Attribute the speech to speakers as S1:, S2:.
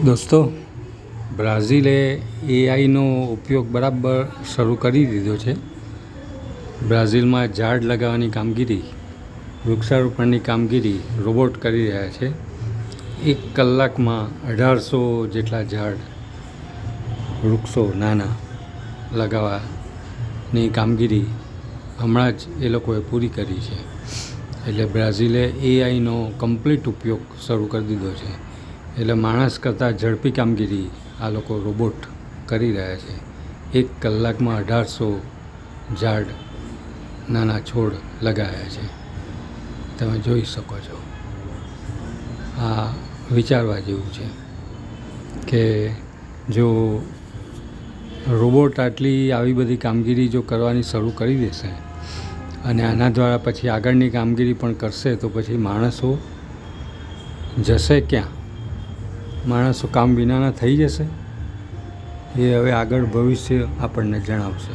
S1: દોસ્તો, બ્રાઝિલે એઆઈનો ઉપયોગ બરાબર શરૂ કરી દીધો છે. બ્રાઝિલમાં ઝાડ લગાવવાની કામગીરી, વૃક્ષારોપણની કામગીરી રોબોટ કરી રહ્યા છે. 1 કલાકમાં 1800 જેટલા ઝાડ, વૃક્ષો નાના લગાવવાની કામગીરી હમણાં જ એ લોકોએ પૂરી કરી છે. એટલે બ્રાઝિલે એઆઈનો કમ્પ્લીટ ઉપયોગ શરૂ કરી દીધો છે. એટલે માણસ કરતાં ઝડપી કામગીરી આ લોકો રોબોટ કરી રહ્યા છે. 1 કલાકમાં 1800 ઝાડ, નાના છોડ લગાવ્યા છે. તમે જોઈ શકો છો. આ વિચારવા જેવું છે કે જો રોબોટ આવી બધી કામગીરી જો કરવાની શરૂ કરી દેશે અને આના દ્વારા પછી આગળની કામગીરી પણ કરશે, તો પછી માણસો જશે ક્યાં? માણસો કામ વિનાના થઈ જશે. એ હવે આગળ ભવિષ્ય આપણને જણાવશે.